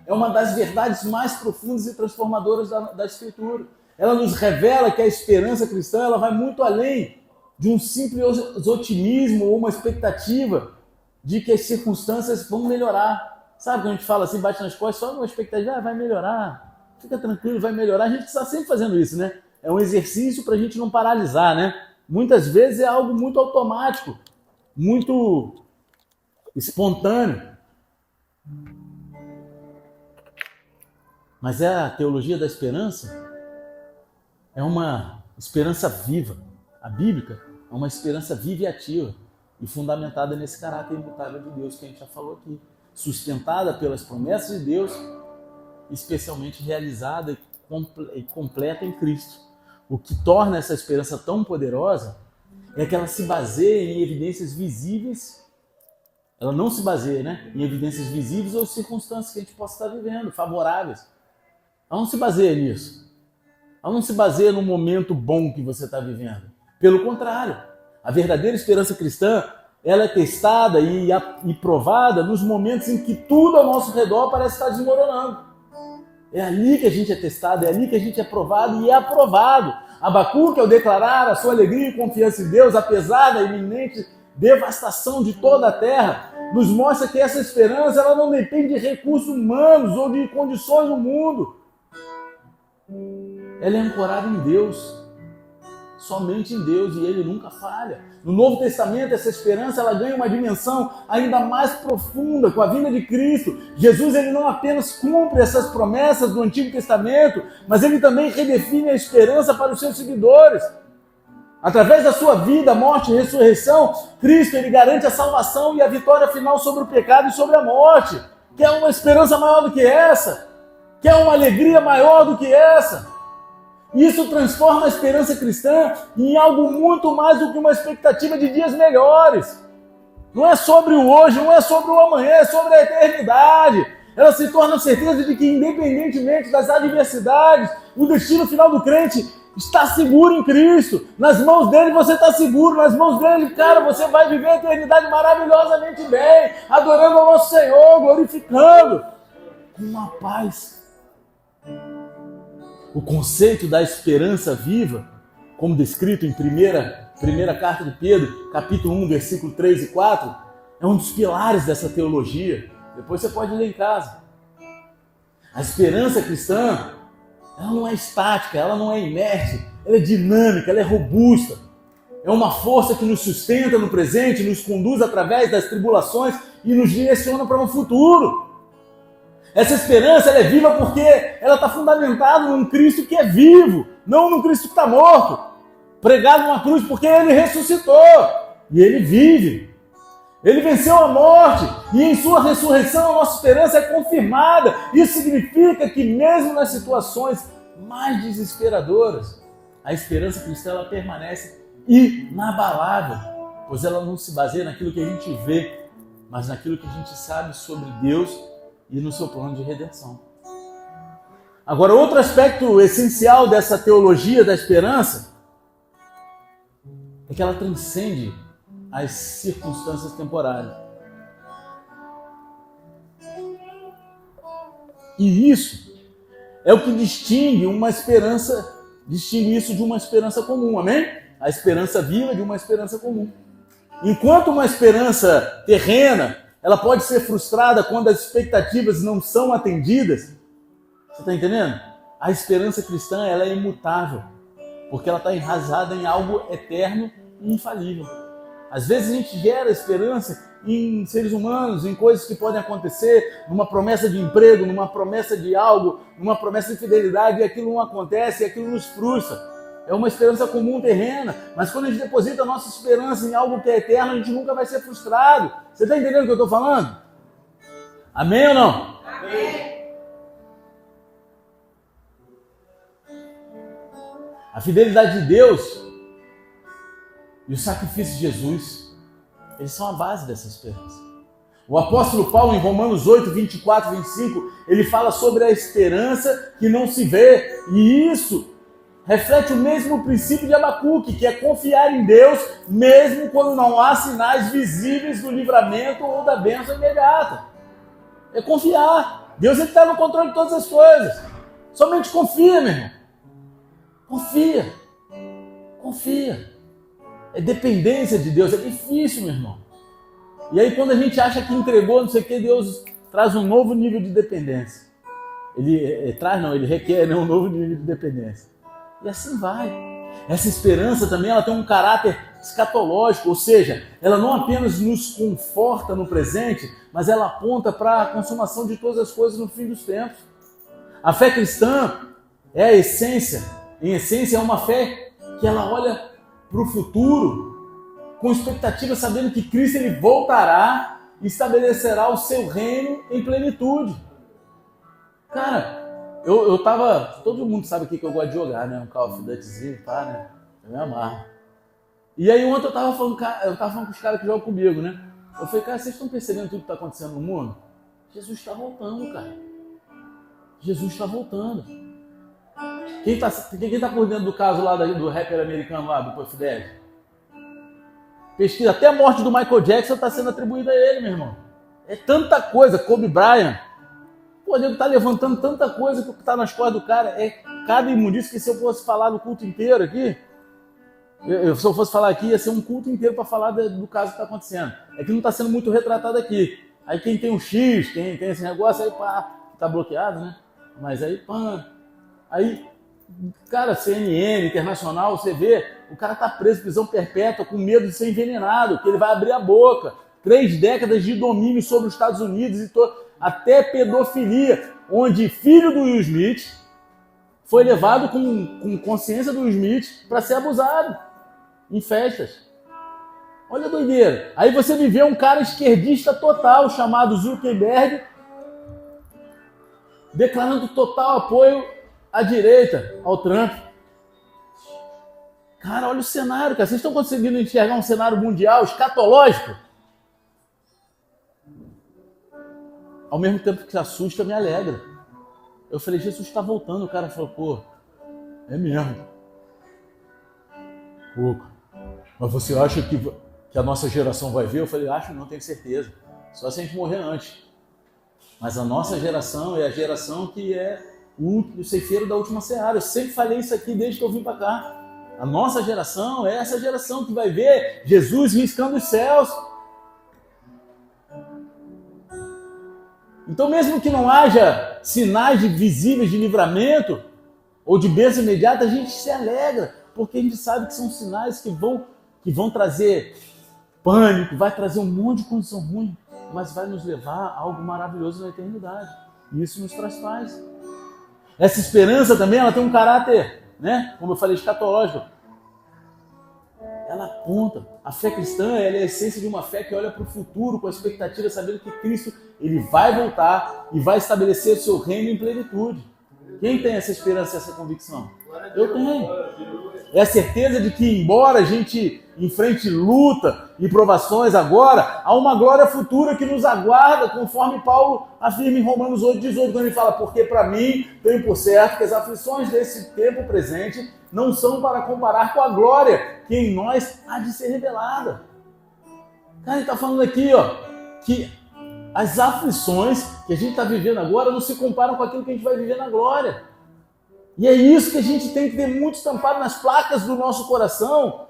Speaker 1: é uma das verdades mais profundas e transformadoras da Escritura. Ela nos revela que a esperança cristã ela vai muito além de um simples otimismo ou uma expectativa de que as circunstâncias vão melhorar. Sabe quando a gente fala assim, bate nas costas, só uma expectativa, vai melhorar, fica tranquilo, vai melhorar. A gente está sempre fazendo isso, né? É um exercício para a gente não paralisar, né? Muitas vezes é algo muito automático, muito espontâneo. Mas a teologia da esperança é uma esperança viva. A bíblica é uma esperança viva e ativa e fundamentada nesse caráter imutável de Deus que a gente já falou aqui. Sustentada pelas promessas de Deus, especialmente realizada e completa em Cristo. O que torna essa esperança tão poderosa é que ela se baseia em evidências visíveis. Ela não se baseia, em evidências visíveis ou circunstâncias que a gente possa estar vivendo, favoráveis. Ela não se baseia nisso. Ela não se baseia no momento bom que você está vivendo. Pelo contrário, a verdadeira esperança cristã, ela é testada e provada nos momentos em que tudo ao nosso redor parece estar desmoronando. É ali que a gente é testado, é ali que a gente é provado e é aprovado. Abacuque, ao declarar a sua alegria e confiança em Deus, apesar da iminente devastação de toda a terra, nos mostra que essa esperança ela não depende de recursos humanos ou de condições do mundo. Ela é ancorada em Deus, somente em Deus, e Ele nunca falha. No Novo Testamento, essa esperança ela ganha uma dimensão ainda mais profunda com a vinda de Cristo. Jesus ele não apenas cumpre essas promessas do Antigo Testamento, mas Ele também redefine a esperança para os seus seguidores. Através da sua vida, morte e ressurreição, Cristo ele garante a salvação e a vitória final sobre o pecado e sobre a morte. Quer uma esperança maior do que essa? Quer uma alegria maior do que essa? Isso transforma a esperança cristã em algo muito mais do que uma expectativa de dias melhores. Não é sobre o hoje, não é sobre o amanhã, é sobre a eternidade. Ela se torna a certeza de que, independentemente das adversidades, o destino final do crente está seguro em Cristo. Nas mãos dele você está seguro, nas mãos dele, cara, você vai viver a eternidade maravilhosamente bem, adorando ao nosso Senhor, glorificando, com uma paz. O conceito da esperança viva, como descrito em primeira carta de Pedro, capítulo 1, versículo 3 e 4, é um dos pilares dessa teologia. Depois você pode ler em casa. A esperança cristã, ela não é estática, ela não é inerte, ela é dinâmica, ela é robusta. É uma força que nos sustenta no presente, nos conduz através das tribulações e nos direciona para um futuro. Essa esperança ela é viva porque ela está fundamentada num Cristo que é vivo, não num Cristo que está morto, pregado numa cruz, porque Ele ressuscitou e Ele vive. Ele venceu a morte e em sua ressurreição a nossa esperança é confirmada. Isso significa que mesmo nas situações mais desesperadoras, a esperança cristã ela permanece inabalável, pois ela não se baseia naquilo que a gente vê, mas naquilo que a gente sabe sobre Deus e no seu plano de redenção. Agora, outro aspecto essencial dessa teologia da esperança é que ela transcende as circunstâncias temporárias. E isso é o que distingue isso de uma esperança comum, amém? A esperança viva de uma esperança comum. Enquanto uma esperança terrena, ela pode ser frustrada quando as expectativas não são atendidas. Você está entendendo? A esperança cristã ela é imutável, porque ela está enraizada em algo eterno e infalível. Às vezes a gente gera esperança em seres humanos, em coisas que podem acontecer, numa promessa de emprego, numa promessa de algo, numa promessa de fidelidade, e aquilo não acontece, e aquilo nos frustra. É uma esperança comum terrena, mas quando a gente deposita a nossa esperança em algo que é eterno, a gente nunca vai ser frustrado. Você está entendendo o que eu estou falando? Amém ou não? Amém. A fidelidade de Deus e o sacrifício de Jesus, eles são a base dessa esperança. O apóstolo Paulo, em Romanos 8, 24, 25, ele fala sobre a esperança que não se vê, e isso reflete o mesmo princípio de Abacuque, que é confiar em Deus, mesmo quando não há sinais visíveis do livramento ou da bênção imediata. É confiar. Deus está no controle de todas as coisas. Somente confia, meu irmão. Confia. Confia. É dependência de Deus. É difícil, meu irmão. E aí quando a gente acha que entregou, não sei o que, Deus traz um novo nível de dependência. Ele requer um novo nível de dependência. E assim vai. Essa esperança também ela tem um caráter escatológico, ou seja, ela não apenas nos conforta no presente, mas ela aponta para a consumação de todas as coisas no fim dos tempos. A fé cristã é a essência, em essência é uma fé que ela olha para o futuro com expectativa, sabendo que Cristo ele voltará e estabelecerá o seu reino em plenitude. Cara, eu tava... Todo mundo sabe aqui que eu gosto de jogar, né? Um Call of Dutyzinho, pá, né? Eu me amarro. E aí ontem eu tava falando com os caras que jogam comigo, né? Eu falei, cara, vocês estão percebendo tudo que está acontecendo no mundo? Jesus está voltando, cara. Jesus está voltando. Quem tá por dentro do caso lá do rapper americano lá, do Puff Daddy? Pesquisa, até a morte do Michael Jackson está sendo atribuída a ele, meu irmão. É tanta coisa, Kobe Bryant. Pô, ele está levantando tanta coisa que está nas costas do cara. É cada imundício que se eu fosse falar do culto inteiro aqui, se eu fosse falar aqui, ia ser um culto inteiro para falar do caso que está acontecendo. É que não está sendo muito retratado aqui. Aí quem tem um X, quem tem esse negócio, aí pá, tá bloqueado, né? Mas aí, pá, aí, cara, CNN, internacional, você vê, o cara tá preso, prisão perpétua, com medo de ser envenenado, que ele vai abrir a boca. 3 décadas de domínio sobre os Estados Unidos e até pedofilia, onde filho do Will Smith foi levado com consciência do Will Smith para ser abusado em festas. Olha a doideira. Aí você me vê um cara esquerdista total, chamado Zuckerberg, declarando total apoio à direita, ao Trump. Cara, olha o cenário, cara. Vocês estão conseguindo enxergar um cenário mundial, escatológico? ao mesmo tempo que assusta, me alegra. Eu falei, Jesus está voltando. O cara falou, pô, é mesmo. Pô, mas você acha que a nossa geração vai ver? Eu falei, acho, não tenho certeza. Só se a gente morrer antes. Mas a nossa geração é a geração que é o ceifeiro da última seara. Eu sempre falei isso aqui desde que eu vim para cá. A nossa geração é essa geração que vai ver Jesus riscando os céus. Então, mesmo que não haja sinais visíveis de livramento ou de bênção imediata, a gente se alegra, porque a gente sabe que são sinais que vão trazer pânico, vai trazer um monte de condição ruim, mas vai nos levar a algo maravilhoso na eternidade. E isso nos traz paz. Essa esperança também, ela tem um caráter, né? Como eu falei, escatológico. Ela aponta. A fé cristã, ela é a essência de uma fé que olha para o futuro com a expectativa, sabendo que Cristo ele vai voltar e vai estabelecer o seu reino em plenitude. Quem tem essa esperança e essa convicção? Eu tenho. É a certeza de que, embora a gente enfrente luta e provações agora, há uma glória futura que nos aguarda, conforme Paulo afirma em Romanos 8,18, quando ele fala, porque para mim tenho por certo que as aflições desse tempo presente não são para comparar com a glória que em nós há de ser revelada. Cara, ele está falando aqui, ó, que as aflições que a gente está vivendo agora não se comparam com aquilo que a gente vai viver na glória. E é isso que a gente tem que ter muito estampado nas placas do nosso coração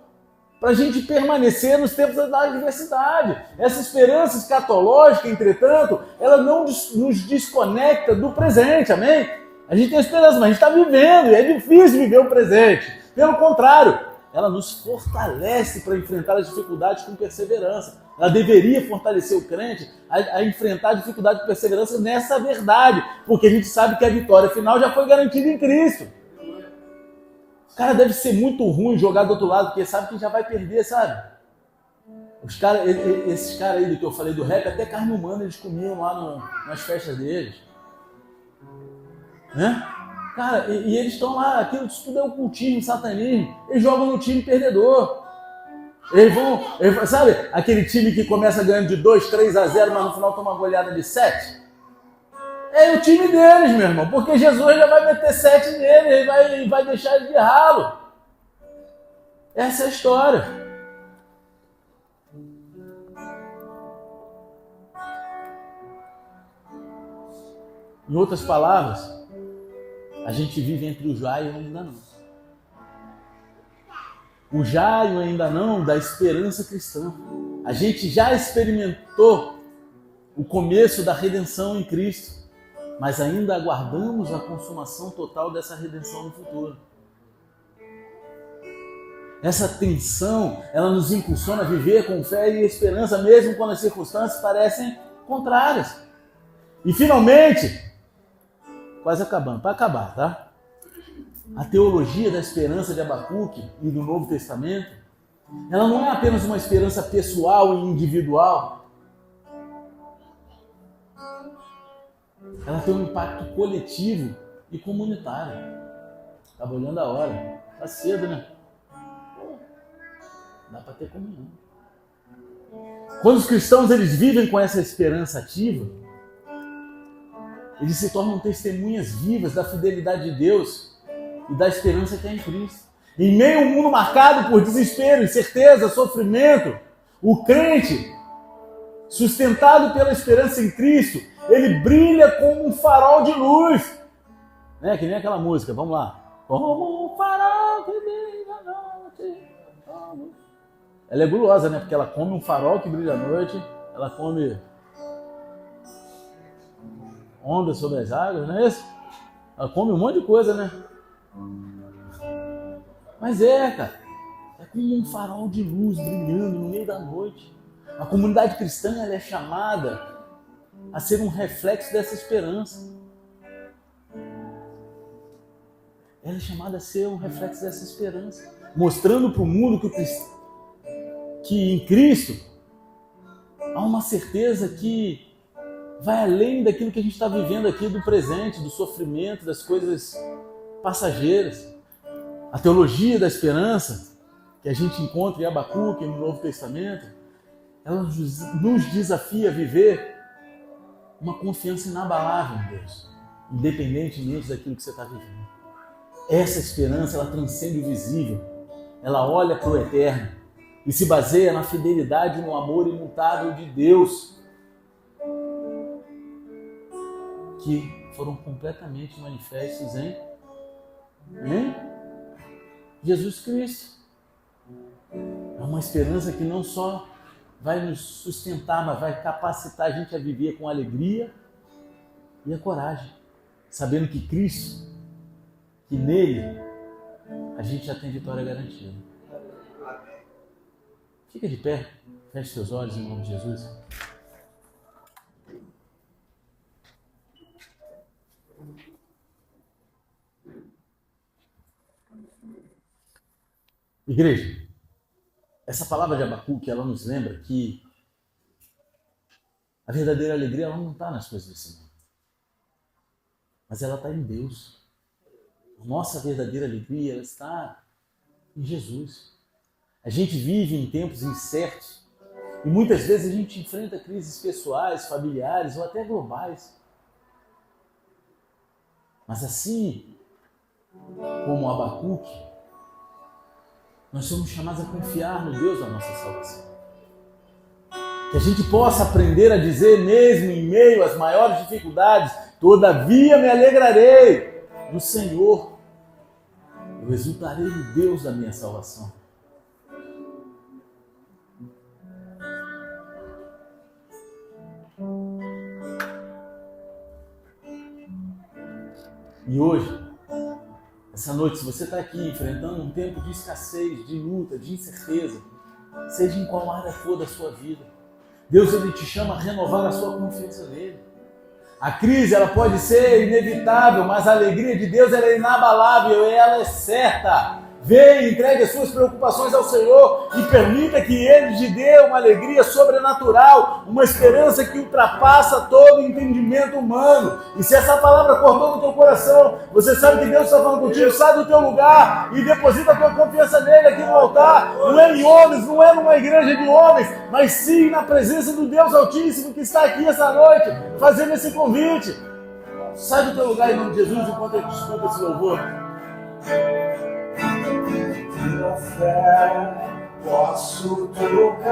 Speaker 1: para a gente permanecer nos tempos da adversidade. Essa esperança escatológica, entretanto, ela não nos desconecta do presente, amém? A gente tem esperança, mas a gente está vivendo e é difícil viver o presente. Pelo contrário, ela nos fortalece para enfrentar as dificuldades com perseverança. Ela deveria fortalecer o crente a enfrentar a dificuldade com perseverança nessa verdade, porque a gente sabe que a vitória final já foi garantida em Cristo. Cara, deve ser muito ruim jogar do outro lado, porque sabe que já vai perder, sabe? Esses caras aí do que eu falei do rap, até carne humana eles comiam lá nas festas deles. Né? Cara, e eles estão lá, aquilo tudo é ocultismo, satanismo. Eles jogam no time perdedor. Eles vão, sabe, aquele time que começa ganhando de 2, 3-0, mas no final toma uma goleada de 7? É o time deles, meu irmão, porque Jesus já vai meter 7 nele, ele vai deixar ele de ralo. Essa é a história. Em outras palavras, a gente vive entre o já e o ainda não. O já e o ainda não da esperança cristã. A gente já experimentou o começo da redenção em Cristo, mas ainda aguardamos a consumação total dessa redenção no futuro. Essa tensão, ela nos impulsiona a viver com fé e esperança, mesmo quando as circunstâncias parecem contrárias. E finalmente, quase acabando, para acabar, tá? A teologia da esperança de Abacuque e do Novo Testamento, ela não é apenas uma esperança pessoal e individual. Ela tem um impacto coletivo e comunitário. Estava olhando a hora. Tá cedo, né? Dá para ter comunhão. Quando os cristãos eles vivem com essa esperança ativa, eles se tornam testemunhas vivas da fidelidade de Deus e da esperança que é em Cristo. Em meio a um mundo marcado por desespero, incerteza, sofrimento, o crente, sustentado pela esperança em Cristo, ele brilha como um farol de luz. Né? Que nem aquela música, vamos lá. Como um farol que brilha à noite. Ela é gulosa, né? Porque ela come um farol que brilha à noite, ela come ondas sobre as águas, não é isso? Ela come um monte de coisa, né? Mas cara, é como um farol de luz brilhando no meio da noite. A comunidade cristã ela é chamada a ser um reflexo dessa esperança. Ela é chamada a ser um reflexo dessa esperança, mostrando para o mundo que em Cristo há uma certeza que vai além daquilo que a gente está vivendo aqui do presente, do sofrimento, das coisas passageiras. A teologia da esperança que a gente encontra em Abacuque, no Novo Testamento, ela nos desafia a viver uma confiança inabalável em Deus, independentemente daquilo que você está vivendo. Essa esperança, ela transcende o visível, ela olha para o eterno e se baseia na fidelidade e no amor imutável de Deus, que foram completamente manifestos em Jesus Cristo. É uma esperança que não só vai nos sustentar, mas vai capacitar a gente a viver com alegria e a coragem, sabendo que Cristo, que nele a gente já tem vitória garantida. Fica de pé, feche seus olhos em nome de Jesus. Igreja, essa palavra de Abacuque, ela nos lembra que a verdadeira alegria ela não está nas coisas desse mundo, mas ela está em Deus. A nossa verdadeira alegria ela está em Jesus. A gente vive em tempos incertos e muitas vezes a gente enfrenta crises pessoais, familiares ou até globais. Mas assim como Abacuque, nós somos chamados a confiar no Deus da nossa salvação. Que a gente possa aprender a dizer, mesmo em meio às maiores dificuldades, todavia me alegrarei no Senhor. Eu exultarei no Deus da minha salvação. E hoje, essa noite, se você está aqui enfrentando um tempo de escassez, de luta, de incerteza, seja em qual área for da sua vida, Deus ele te chama a renovar a sua confiança nele. A crise ela pode ser inevitável, mas a alegria de Deus ela é inabalável e ela é certa. Venha, entregue as suas preocupações ao Senhor e permita que Ele te dê uma alegria sobrenatural, uma esperança que ultrapassa todo entendimento humano. E se essa palavra cortou no teu coração, você sabe que Deus está falando contigo, sai do teu lugar e deposita a tua confiança nele aqui no altar. Não é em homens, não é numa igreja de homens, mas sim na presença do Deus Altíssimo que está aqui essa noite, fazendo esse convite. Sai do teu lugar em nome de Jesus enquanto eu te escuto esse louvor.
Speaker 2: Pela fé posso tocar,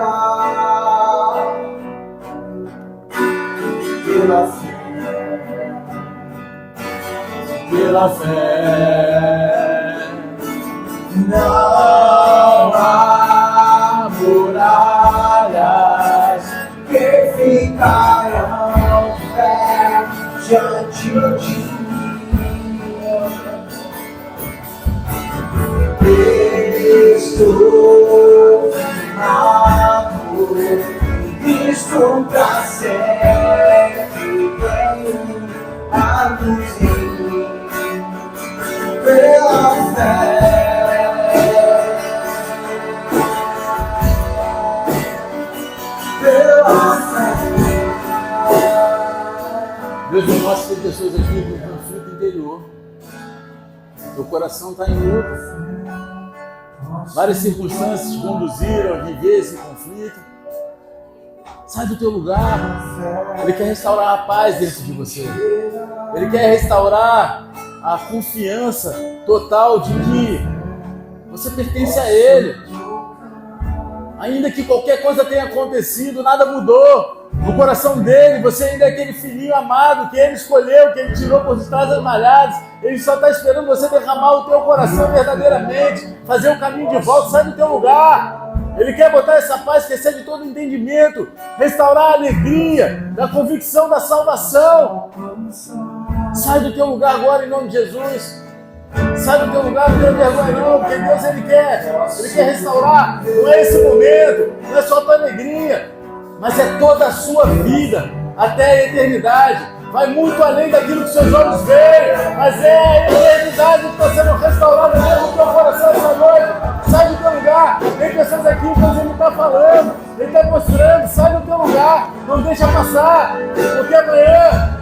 Speaker 2: pela fé não há muralhas que ficarão de pé diante de mim. Estou firmado, visto pra sempre, tenho a luz em mim, pela fé.
Speaker 1: Deus me mostra que tem pessoas aqui com conflito interior. Teu coração está em luta. Várias circunstâncias te conduziram a viver esse conflito. Sai do teu lugar. Ele quer restaurar a paz dentro de você. Ele quer restaurar a confiança total de que você pertence a Ele. Ainda que qualquer coisa tenha acontecido, nada mudou. No coração dele, você ainda é aquele filhinho amado que ele escolheu, que ele tirou por detrás das malhadas. Ele só está esperando você derramar o teu coração verdadeiramente, fazer o caminho de volta, sai do teu lugar. Ele quer botar essa paz que excede todo entendimento, restaurar a alegria da convicção da salvação. Sai do teu lugar agora em nome de Jesus. Sai do teu lugar, não tenha vergonha não, porque Deus ele quer restaurar. Não é esse momento, não é só a tua alegria, mas é toda a sua vida, até a eternidade. Vai muito além daquilo que seus olhos veem, mas é a eternidade que está sendo restaurada dentro do teu coração essa noite. Sai do teu lugar. Tem pessoas aqui que Deus está falando, Ele está mostrando. Sai do teu lugar, não deixa passar, porque amanhã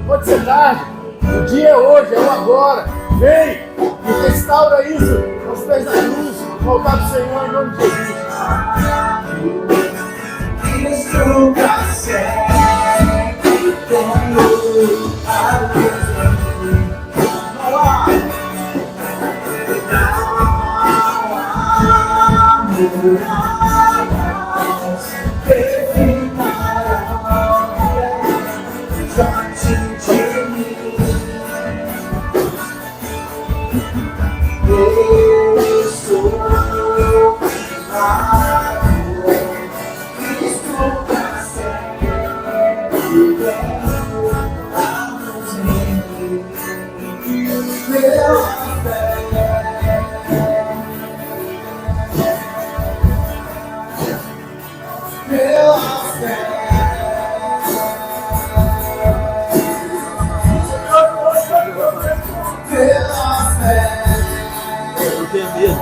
Speaker 1: pode ser tarde. O dia é hoje, é o agora. Vem e restaura isso aos pés da cruz, no altar do Senhor, em nome de Jesus.
Speaker 2: Estou pra sempre.
Speaker 1: Eu tenho medo.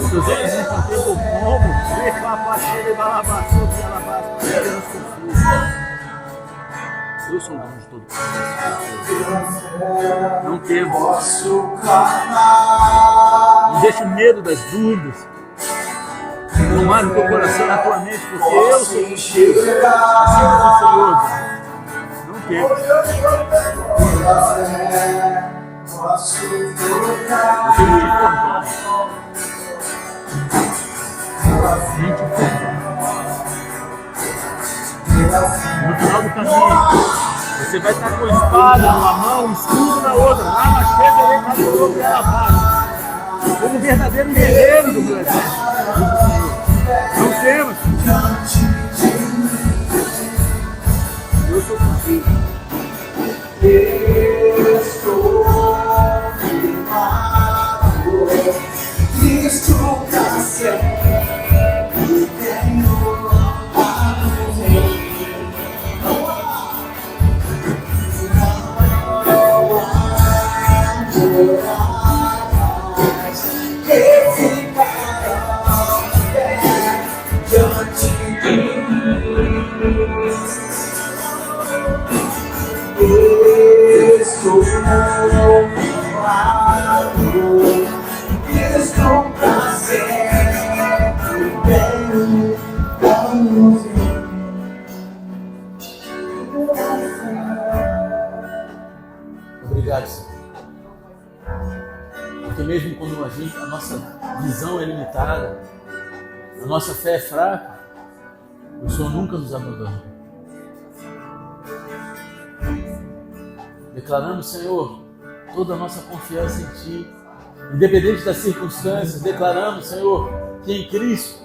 Speaker 1: Os olhos não contêm como, eu sou o dono de todo. Não temo. Não deixe o medo das dúvidas. Não há no teu coração, na tua mente, porque eu sou contigo. Assim diz o Senhor. Não temo. No final do caminho, você vai estar com a espada numa mão, um escudo na outra, lá na chega ele vai colocar ela abaixo. Como um verdadeiro guerreiro do meu exército. Não temos. Eu sou contigo.
Speaker 2: Estou firmado, Cristo pra sempre tenho a luz em mim. Não há muralhas que ficarão diante de mim. Estou firmado, estou pra sempre tenho a luz em mim.
Speaker 1: Obrigado, Senhor. Porque mesmo quando a nossa visão é limitada, a nossa fé é fraca, o Senhor nunca nos abandona. Declaramos, Senhor, toda a nossa confiança em Ti, independente das circunstâncias. Declaramos, Senhor, que em Cristo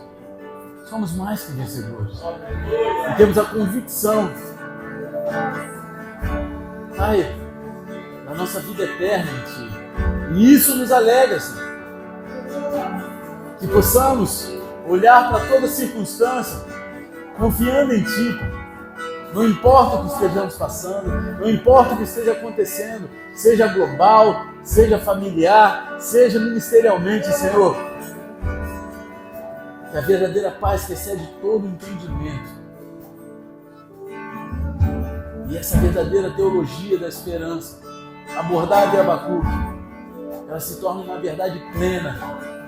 Speaker 1: somos mais que vencedores. E temos a convicção, Pai, da nossa vida eterna em Ti. E isso nos alegra, Senhor. Que possamos olhar para toda circunstância confiando em Ti, Pai. Não importa o que estejamos passando, não importa o que esteja acontecendo, seja global, seja familiar, seja ministerialmente, Senhor. Que a verdadeira paz que excede todo entendimento e essa verdadeira teologia da esperança, abordada em Abacuque, ela se torne uma verdade plena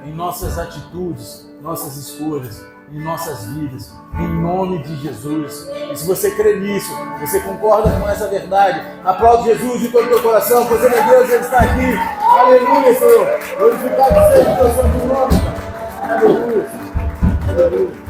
Speaker 1: em nossas atitudes, nossas escolhas, em nossas vidas, em nome de Jesus. E se você crê nisso, você concorda com essa verdade, aplaude Jesus de todo o teu coração, pois Ele é Deus, Ele está aqui. Aleluia, Senhor. Glorificado seja o teu santo nome. Aleluia. Aleluia.